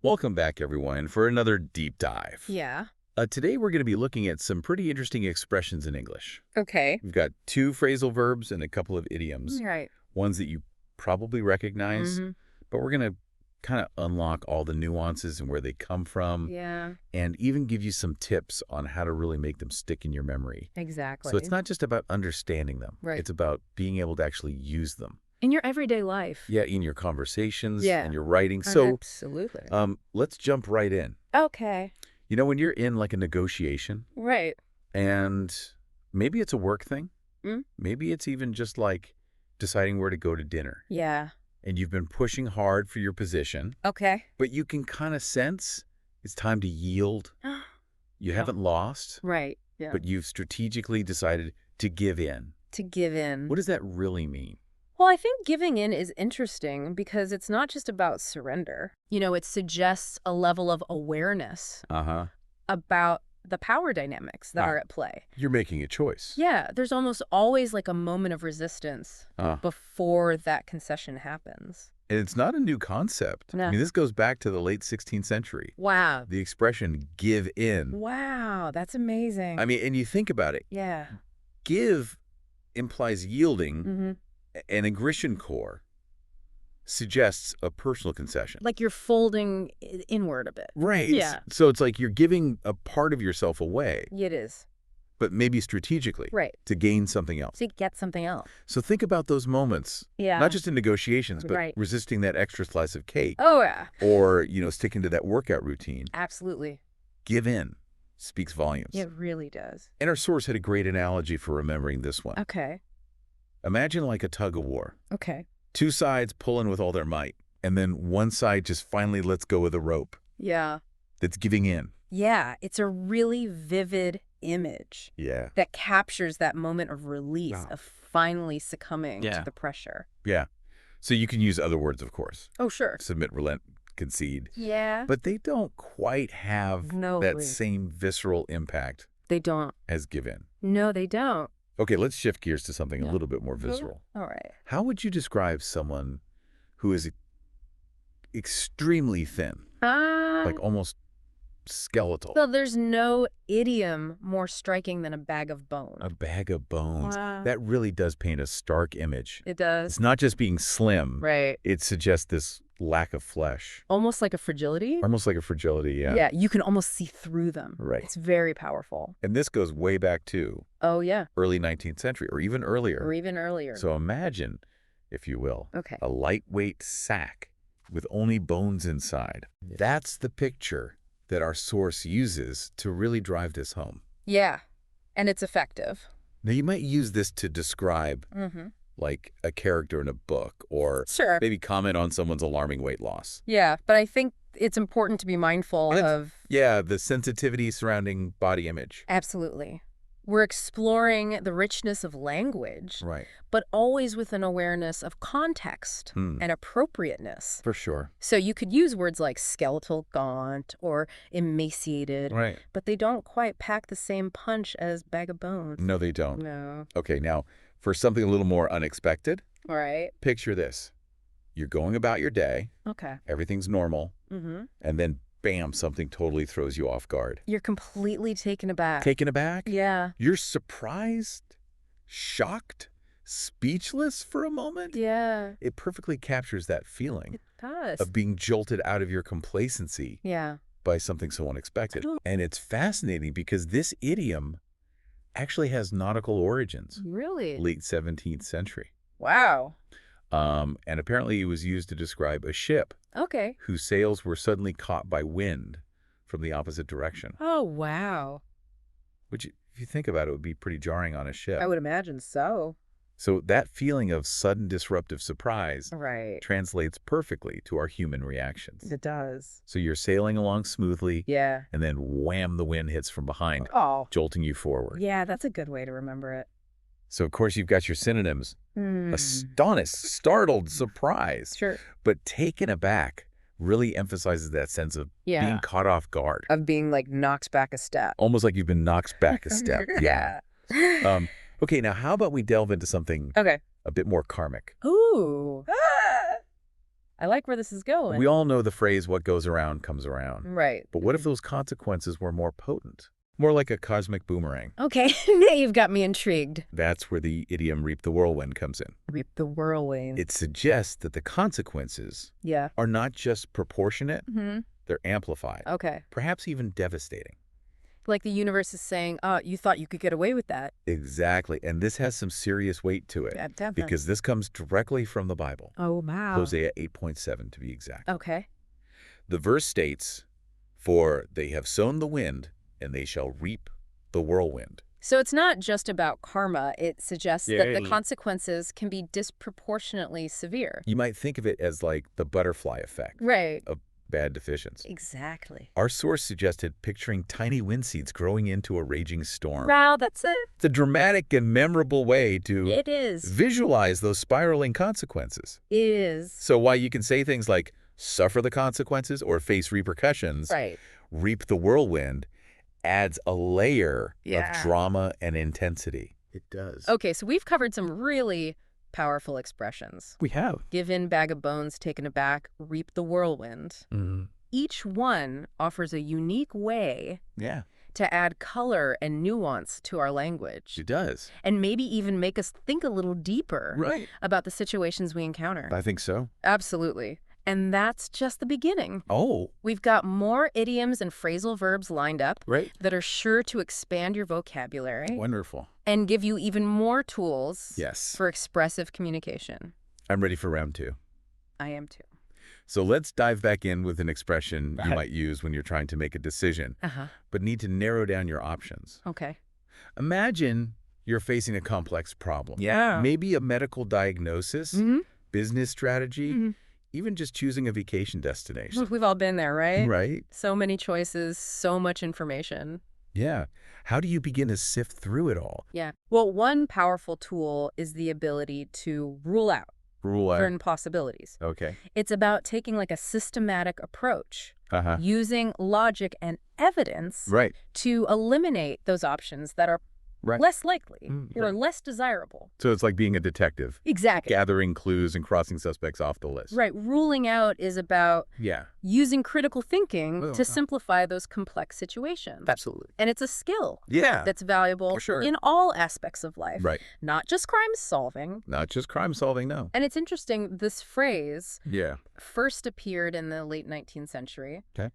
Welcome back, everyone, for another deep dive. Yeah. Today, we're going to be looking at some pretty interesting expressions in English. Okay. We've got 2 phrasal verbs and a couple of idioms, Right. ones that you probably recognize, Mm-hmm. but we're going to kind of unlock all the nuances and where they come from, Yeah, and even give you some tips on how to really make them stick in your memory. exactly. So it's not just about understanding them. Right. It's about being able to actually use them. In your everyday life. Yeah, in your conversations Yeah. and your writing. So Absolutely. let's jump right in. Okay. You know, when you're in like a negotiation, Right. and maybe it's a work thing, Mm? maybe it's even just like deciding where to go to dinner, Yeah. and you've been pushing hard for your position, Okay. but you can kind of sense it's time to yield. You haven't lost, Right. Yeah. but you've strategically decided to give in. To give in. What does that really mean? Well, I think giving in is interesting because it's not just about surrender. It suggests a level of awareness Uh-huh. about the power dynamics that are at play. You're making a choice. Yeah, there's almost always like a moment of resistance before that concession happens. And it's not a new concept. No. I mean, this goes back to the late 16th century. Wow. The expression give in. Wow, that's amazing. I mean, and you think about it. Yeah. Give implies yielding. Mm-hmm. An aggression core suggests a personal concession. Like you're folding inward a bit. Right. Yeah. So it's like you're giving a part of yourself away, It is. but maybe strategically Right. to gain something else. To get something else. So think about those moments, Yeah. not just in negotiations, but Right. resisting that extra slice of cake Oh, yeah. or, sticking to that workout routine. Absolutely. Give in speaks volumes. It really does. And our source had a great analogy for remembering this one. Okay. Imagine like a tug of war. Okay. 2 sides pulling with all their might, and then one side just finally lets go of the rope. Yeah. That's giving in. Yeah. It's a really vivid image Yeah. that captures that moment of release, Wow. of finally succumbing Yeah. to the pressure. Yeah. So you can use other words, of course. Oh, sure. Submit, relent, concede. Yeah. But they don't quite have No. that same visceral impact They don't. as give in. No, they don't. Okay, let's shift gears to something Yeah. a little bit more visceral. All right. How would you describe someone who is extremely thin, like almost skeletal? So there's no idiom more striking than a bag of bones. A bag of bones. Wow. That really does paint a stark image. It does. It's not just being slim. Right. It suggests this lack of flesh. Almost like a fragility. Almost like a fragility, yeah. Yeah, you can almost see through them. Right. It's very powerful. And this goes way back to Oh, yeah. early 19th century or even earlier. Or even earlier. So imagine, if you will, Okay. a lightweight sack with only bones inside. That's the picture that our source uses to really drive this home. Yeah. And it's effective. Now, you might use this to describe Mm-hmm. like a character in a book or Sure. maybe comment on someone's alarming weight loss. Yeah, but I think it's important to be mindful And of... Yeah, the sensitivity surrounding body image. Absolutely. We're exploring the richness of language, Right. but always with an awareness of context and appropriateness. For sure. So you could use words like skeletal, gaunt, or emaciated, Right. but they don't quite pack the same punch as bag of bones. No, they don't. No. Okay, now, for something a little more unexpected, All right. picture this. You're going about your day, Okay. everything's normal, Mm-hmm. and then, bam, something totally throws you off guard. You're completely taken aback. Taken aback? Yeah. You're surprised, shocked, speechless for a moment? Yeah. It perfectly captures that feeling It does. of being jolted out of your complacency Yeah. by something so unexpected. And it's fascinating because this idiom actually has nautical origins, Really? late 17th century. Wow. And apparently it was used to describe a ship Okay. whose sails were suddenly caught by wind from the opposite direction, Oh, wow. which, if you think about it, would be pretty jarring on a ship. I would imagine so. So that feeling of sudden disruptive surprise Right. translates perfectly to our human reactions. It does. So you're sailing along smoothly, Yeah. and then wham, the wind hits from behind, Oh. jolting you forward. Yeah, that's a good way to remember it. So, of course, you've got your synonyms. Astonished, startled, surprised. Sure. But taken aback really emphasizes that sense of being caught off guard. Of being like knocked back a step. Almost like you've been knocked back a step. Yeah. Okay, now how about we delve into something Okay. a bit more karmic? Ooh. I like where this is going. We all know the phrase, what goes around comes around. Right. But what if those consequences were more potent? More like a cosmic boomerang. Okay, you've got me intrigued. That's where the idiom reap the whirlwind comes in. Reap the whirlwind. It suggests that the consequences Yeah. are not just proportionate, Mm-hmm. they're amplified, Okay. perhaps even devastating. Like the universe is saying, you thought you could get away with that. Exactly. And this has some serious weight to it because this comes directly from the Bible. Oh, wow. Hosea 8:7 to be exact. Okay. The verse states, "For they have sown the wind, and they shall reap the whirlwind." So it's not just about karma. It suggests that the Yeah. consequences can be disproportionately severe. You might think of it as like the butterfly effect Right. of bad decisions. Exactly. Our source suggested picturing tiny wind seeds growing into a raging storm. Wow, that's it. It's a dramatic and memorable way to It is. visualize those spiraling consequences. It is. So while you can say things like suffer the consequences or face repercussions, Right. reap the whirlwind adds a layer Yeah. of drama and intensity. It does. Okay, so we've covered some really powerful expressions. We have. Give in, bag of bones, taken aback, reap the whirlwind. Each one offers a unique way Yeah, to add color and nuance to our language. it does. And maybe even make us think a little deeper Right. about the situations we encounter. I think so. Absolutely. And that's just the beginning. Oh, We've got more idioms and phrasal verbs lined up right. that are sure to expand your vocabulary Wonderful. and give you even more tools Yes. for expressive communication. I'm ready for round 2. I am too. So let's dive back in with an expression you Right. might use when you're trying to make a decision, Uh-huh. but need to narrow down your options. Okay. Imagine you're facing a complex problem. Yeah. Maybe a medical diagnosis, Mm-hmm. business strategy, Mm-hmm. even just choosing a vacation destination. We've all been there, right? Right? So many choices, so much information. Yeah. How do you begin to sift through it all? Yeah. Well, one powerful tool is the ability to rule out Rule out. certain possibilities. Okay. It's about taking like a systematic approach, Uh-huh. using logic and evidence Right. to eliminate those options that are Right. less likely Mm, or less desirable. So it's like being a detective, Exactly. gathering clues and crossing suspects off the list. Right. Ruling out is about Yeah. using critical thinking Well, to simplify those complex situations. Absolutely. And it's a skill Yeah. that's valuable For sure. in all aspects of life, Right. not just crime solving. Not just crime solving, no. And it's interesting, this phrase Yeah. first appeared in the late 19th century. Okay.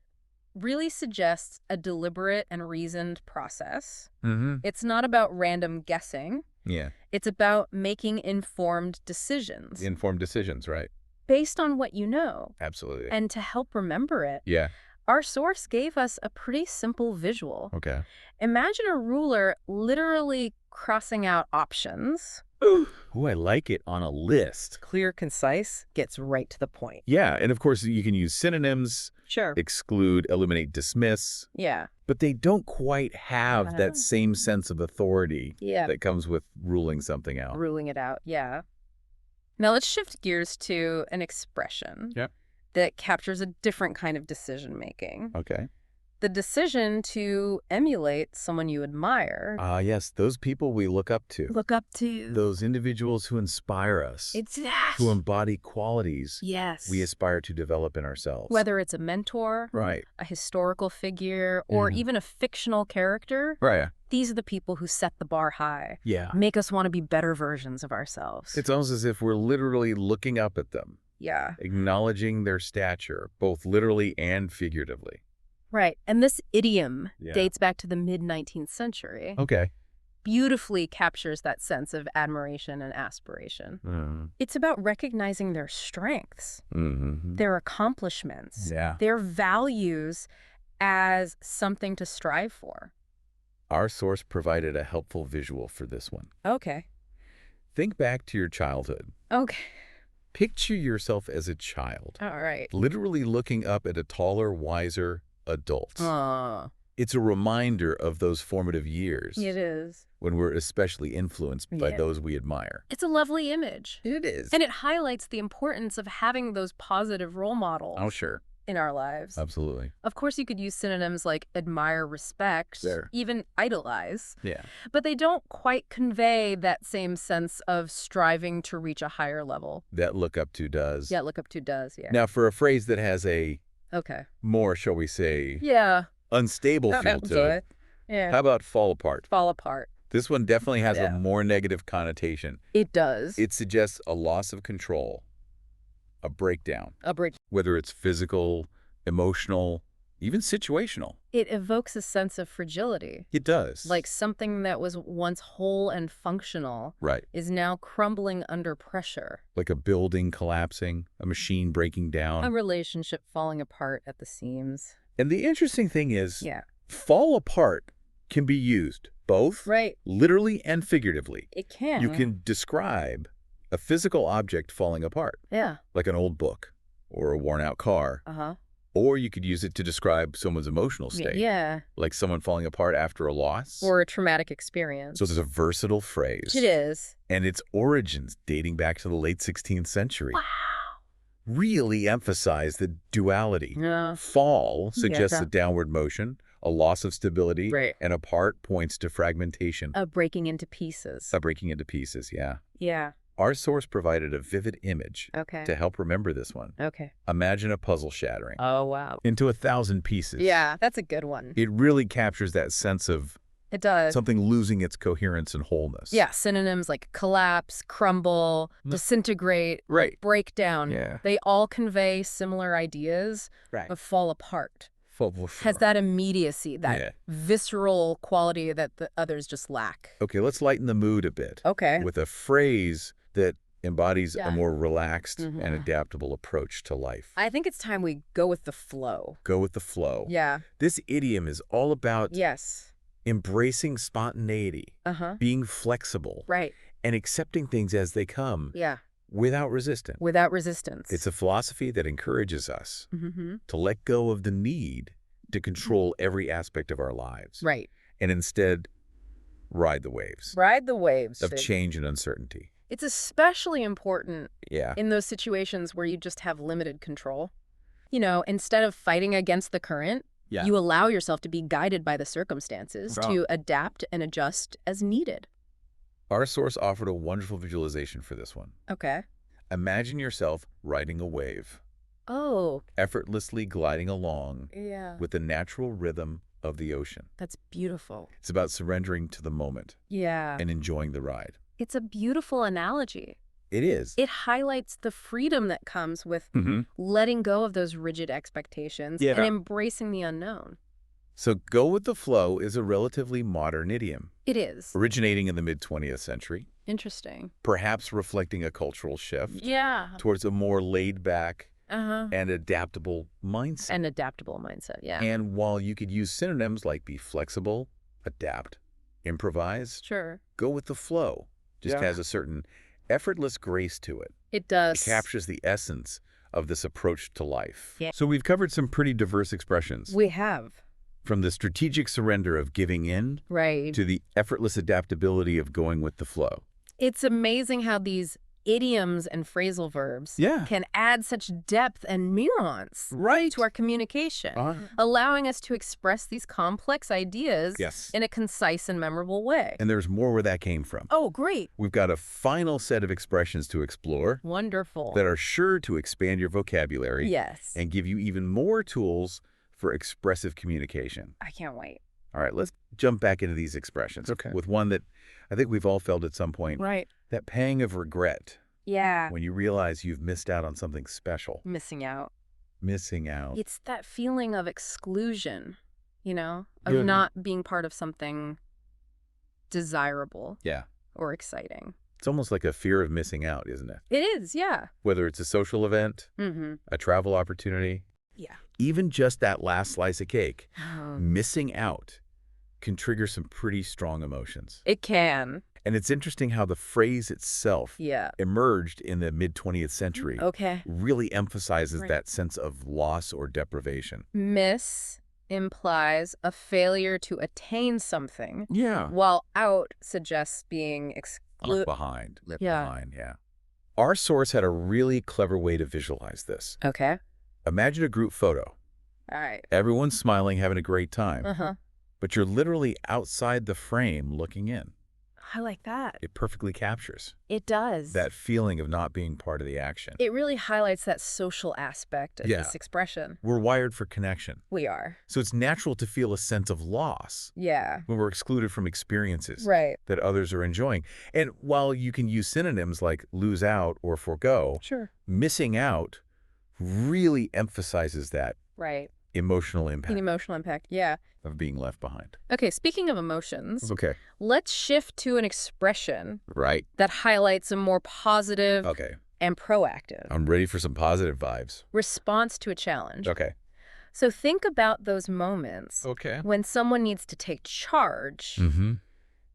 Really suggests a deliberate and reasoned process. Mm-hmm. It's not about random guessing. Yeah. It's about making informed decisions Informed decisions, right? based on what you know. Absolutely. And to help remember it, Yeah. our source gave us a pretty simple visual. Okay. Imagine a ruler literally crossing out options. Ooh, I like it on a list. Clear, concise, gets right to the point. Yeah. And of course, you can use synonyms, Sure. exclude, eliminate, dismiss, Yeah. but they don't quite have that same sense of authority Yeah. that comes with ruling something out. Ruling it out. Yeah. Now let's shift gears to an expression Yep. that captures a different kind of decision making. Okay. The decision to emulate someone you admire. Ah, yes. Those people we look up to. Look up to. Those individuals who inspire us. Exactly. Who embody qualities Yes. we aspire to develop in ourselves. Whether it's a mentor, Right. a historical figure, or Mhm. even a fictional character, Right. these are the people who set the bar high, Yeah. make us want to be better versions of ourselves. It's almost as if we're literally looking up at them, Yeah. acknowledging their stature, both literally and figuratively. Right. And this idiom Yeah. dates back to the mid-19th century. Okay. Beautifully captures that sense of admiration and aspiration. Mm-hmm. It's about recognizing their strengths, Mm-hmm. their accomplishments, Yeah. their values as something to strive for. Our source provided a helpful visual for this one. Okay. Think back to your childhood. Okay. Picture yourself as a child, All right. literally looking up at a taller, wiser adult. It's a reminder of those formative years It is. when we're especially influenced by Yeah. those we admire. It's a lovely image. It is. And it highlights the importance of having those positive role models. Oh, sure. in our lives. Absolutely. Of course, you could use synonyms like admire, respect, There. even idolize, Yeah. but they don't quite convey that same sense of striving to reach a higher level. That look up to does. Yeah, look up to does, yeah. Now, for a phrase that has a Okay. more, shall we say, Yeah. unstable feel to it, Yeah. how about fall apart? Fall apart. This one definitely has a Yeah. more negative connotation. It does. It suggests a loss of control, a breakdown, A break. whether it's physical, emotional, even situational. It evokes a sense of fragility. It does. Like something that was once whole and functional Right. is now crumbling under pressure. Like a building collapsing, a machine breaking A down. relationship falling apart at the seams. And the interesting thing is, Yeah. fall apart can be used both Right. literally and figuratively. It can. You can describe a physical object falling apart, Yeah. like an old book or a worn-out car. Uh-huh. Or you could use it to describe someone's emotional state, Yeah. like someone falling apart after a loss. Or a traumatic experience. So there's a versatile phrase. It is. And its origins dating back to the late 16th century Wow. really emphasize the duality. Yeah. Fall suggests Yeah. a downward motion, a loss of stability, Right. and apart points to fragmentation, A breaking into pieces. a breaking into pieces, yeah. Yeah. Our source provided a vivid image Okay. to help remember this one. Okay. Imagine a puzzle shattering Oh, wow. into 1,000 pieces. Yeah, that's a good one. It really captures that sense of It does. something losing its coherence and wholeness. Yeah, synonyms like collapse, crumble, No. disintegrate, Right. break down. Yeah. They all convey similar ideas Right. of fall apart. For Has that immediacy, that Yeah. visceral quality that the others just lack. Okay, let's lighten the mood a bit Okay. with a phrase that embodies Yeah. a more relaxed Mhm. and adaptable approach to life. I think it's time we go with the flow. Go with the flow. Yeah. This idiom is all about Yes. embracing spontaneity, Uh-huh. being flexible, Right. and accepting things as they come Yeah. without resistance. Without resistance. It's a philosophy that encourages us Mm-hmm. to let go of the need to control every aspect of our lives Right. and instead ride the waves Ride the waves. of change and uncertainty. It's especially important Yeah. in those situations where you just have limited control. You know, instead of fighting against the current, Yeah. you allow yourself to be guided by the circumstances Right. to adapt and adjust as needed. Our source offered a wonderful visualization for this one. Okay. Imagine yourself riding a wave, Oh, effortlessly gliding along yeah. with the natural rhythm of the ocean. That's beautiful. It's about surrendering to the moment Yeah. and enjoying the ride. It's a beautiful analogy. It is. It highlights the freedom that comes with Mhm. letting go of those rigid expectations Yeah. and embracing the unknown. So go with the flow is a relatively modern idiom, It is. originating in the mid-20th century, Interesting. perhaps reflecting a cultural shift Yeah. towards a more laid-back Uh-huh. and adaptable mindset. An adaptable mindset, yeah. And while you could use synonyms like be flexible, adapt, improvise, Sure. go with the flow. Just Yeah. has a certain effortless grace to it. It It does. captures the essence of this approach to life. Yeah. So we've covered some pretty diverse expressions, We have. from the strategic surrender of giving in Right. to the effortless adaptability of going with the flow. It's amazing how these idioms and phrasal verbs Yeah. can add such depth and nuance Right. to our communication, Uh, allowing us to express these complex ideas yes. in a concise and memorable way. And there's more where that came from. Oh, great. We've got a final set of expressions to explore Wonderful. that are sure to expand your vocabulary Yes. and give you even more tools for expressive communication. I can't wait. All right, let's jump back into these expressions Okay. with one that I think we've all felt at some point, Right. that pang of regret Yeah. when you realize you've missed out on something special, Missing out. missing out. It's that feeling of exclusion, you know, of Good. not being part of something desirable Yeah. or exciting. It's almost like a fear of missing out, isn't it? It is, yeah. Whether it's a social event, Mm-hmm. a travel opportunity, Yeah. even just that last slice of cake, Oh. missing out can trigger some pretty strong emotions. It can. And it's interesting how the phrase itself Yeah. emerged in the mid-20th century, Okay. really emphasizes Right. that sense of loss or deprivation. Miss implies a failure to attain something, Yeah. while out suggests being Left behind. Left Yeah. behind, yeah. Our source had a really clever way to visualize this. Okay. Imagine a group photo. All right. Everyone's smiling, having a great time. Uh-huh. But you're literally outside the frame looking in. I like that. It perfectly captures It does. that feeling of not being part of the action. It really highlights that social aspect of Yeah. this expression. We're wired for connection. We are. So it's natural to feel a sense of loss Yeah. when we're excluded from experiences Right. that others are enjoying. And while you can use synonyms like lose out or forgo, Sure. missing out really emphasizes that Right. emotional An impact emotional impact. Yeah. of being left behind. Okay, speaking of emotions, Okay. let's shift to an expression Right. that highlights a more positive Okay. and proactive I'm ready for some positive vibes. response to a challenge. Okay. So think about those moments Okay. when someone needs to take charge Mm-hmm.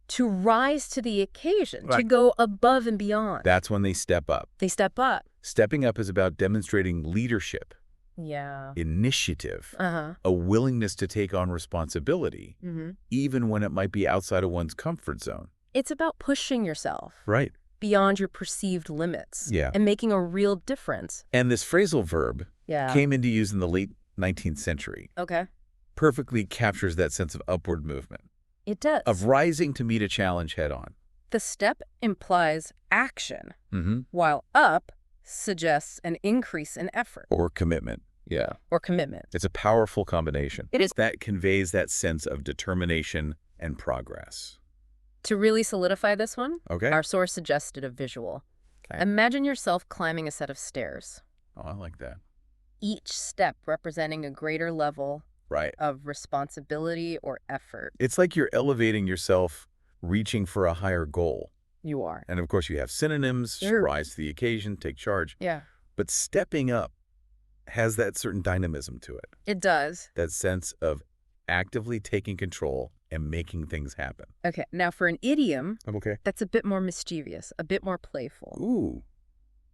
to rise to the occasion, to Right. go above and beyond. That's when they step up. They step up. Stepping up is about demonstrating leadership, Yeah. initiative, Uh-huh. a willingness to take on responsibility, Mm-hmm. even when it might be outside of one's comfort zone. It's about pushing yourself Right. beyond your perceived limits. Yeah. And making a real difference. And this phrasal verb Yeah. came into use in the late 19th century. Okay. Perfectly captures that sense of upward movement, It does. of rising to meet a challenge head on. The step implies action, Mm-hmm. while up suggests an increase in effort Or commitment. Yeah. or commitment. It's a powerful combination. It is. That conveys that sense of determination and progress. To really solidify this one, Okay. our source suggested a visual. Okay. Imagine yourself climbing a set of stairs, Oh, I like that. each step representing a greater level Right. of responsibility or effort. It's like you're elevating yourself, reaching for a higher goal. You are. And of course, you have synonyms, Sure. rise to the occasion, take charge. Yeah, But stepping up has that certain dynamism to it, it does. that sense of actively taking control and making things happen. Okay, now for an idiom, I'm okay. that's a bit more mischievous, a bit more playful. Ooh,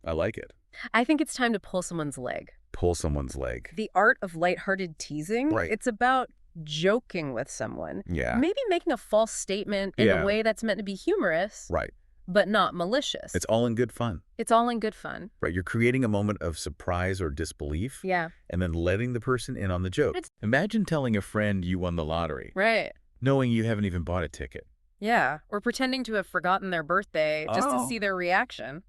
I like it. I think it's time to pull someone's leg. Pull someone's leg. The art of lighthearted teasing, Right. it's about joking with someone. Yeah. Maybe making a false statement in Yeah. a way that's meant to be humorous, Right. but not malicious. It's all in good fun. It's all in good fun. Right. You're creating a moment of surprise or disbelief Yeah. and then letting the person in on the joke. Imagine telling a friend you won the lottery, Right. knowing you haven't even bought a ticket. Yeah. Or pretending to have forgotten their birthday just to Oh. see their reaction.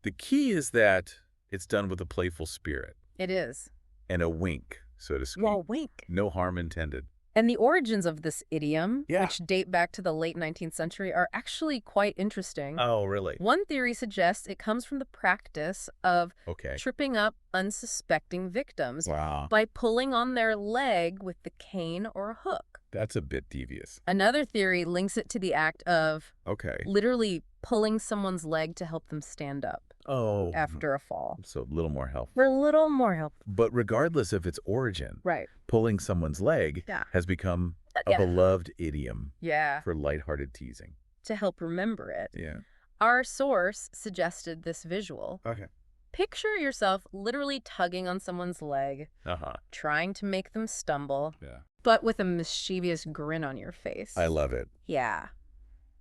The key is that it's done with a playful spirit It is. and a wink, so to speak. Well, wink. No harm intended. And the origins of this idiom, Yeah. which date back to the late 19th century, are actually quite interesting. Oh, really? One theory suggests it comes from the practice of Okay. tripping up unsuspecting victims Wow. by pulling on their leg with the cane or a hook. That's a bit devious. Another theory links it to the act of Okay. literally pulling someone's leg to help them stand up Oh. after a fall. So a little more help. For a little more help. But regardless of its origin, Right. pulling someone's leg Yeah. has become a Yeah. beloved idiom Yeah. for lighthearted teasing. To help remember it. Yeah. Our source suggested this visual. Okay. Picture yourself literally tugging on someone's leg, Uh-huh. trying to make them stumble, Yeah. but with a mischievous grin on your face. I love it. Yeah.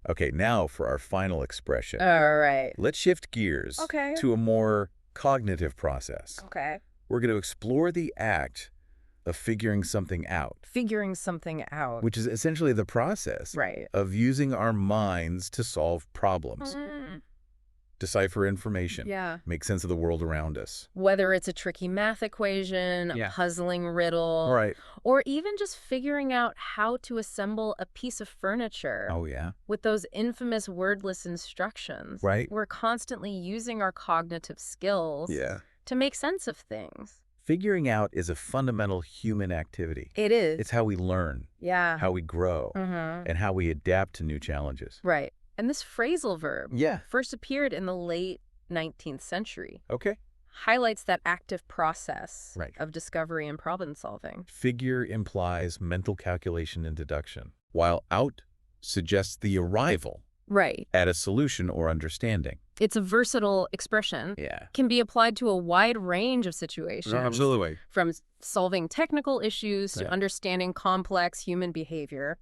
Okay, now for our final expression. All right. Let's shift gears Okay. to a more cognitive process. Okay. We're going to explore the act of figuring something out, Figuring something out. which is essentially the process Right. of using our minds to solve problems, Mm, decipher information, yeah. make sense of the world around us. Whether it's a tricky math equation, Yeah. a puzzling riddle, All right. or even just figuring out how to assemble a piece of furniture Oh, yeah. with those infamous wordless instructions. Right. We're constantly using our cognitive skills Yeah. to make sense of things. Figuring out is a fundamental human activity. It is. It's how we learn, Yeah. how we grow, Mm-hmm. and how we adapt to new challenges. Right. And this phrasal verb Yeah. first appeared in the late 19th century, Okay. highlights that active process Right. of discovery and problem solving. Figure implies mental calculation and deduction, while out suggests the arrival Right. at a solution or understanding. It's a versatile expression. Yeah. Can be applied to a wide range of situations. Absolutely. From solving technical issues to Yeah. understanding complex human behavior.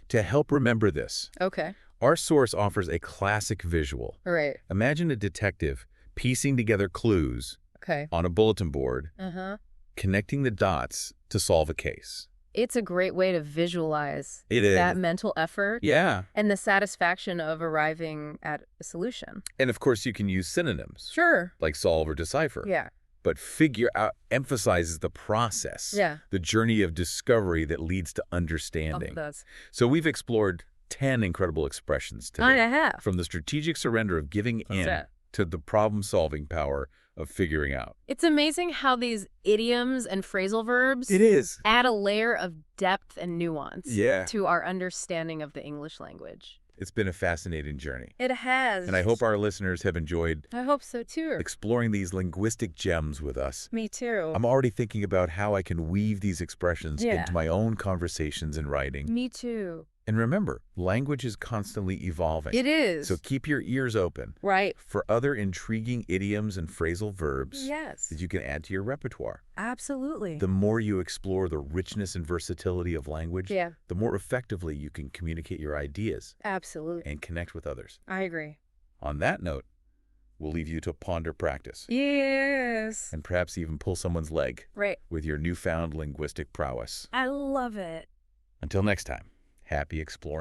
To help remember this, Okay. our source offers a classic visual. Right. Imagine a detective piecing together clues Okay. on a bulletin board Uh-huh. connecting the dots to solve a case. It's a great way to visualize It is. that mental effort Yeah. and the satisfaction of arriving at a solution. And of course, you can use synonyms, Sure. like solve or decipher. Yeah. But figure out emphasizes the process, Yeah. the journey of discovery that leads to Oh, understanding. it does. So we've explored 10 incredible expressions I today, have. from the strategic surrender of giving in it. to the problem-solving power of figuring out. It's amazing how these idioms and phrasal verbs is. add a layer of depth and nuance Yeah. to our understanding of the English language. It's been a fascinating journey. It has. And I hope our listeners have enjoyed I hope so too. exploring these linguistic gems with us. Me too. I'm already thinking about how I can weave these expressions Yeah. into my own conversations and writing. Me too. And remember, language is constantly evolving. It is. So keep your ears open Right. for other intriguing idioms and phrasal verbs Yes. that you can add to your repertoire. Absolutely. The more you explore the richness and versatility of language, Yeah. the more effectively you can communicate your ideas Absolutely. and connect with others. I agree. On that note, we'll leave you to ponder practice Yes. and perhaps even pull someone's leg Right. with your newfound linguistic prowess. I love it. Until next time, happy exploring.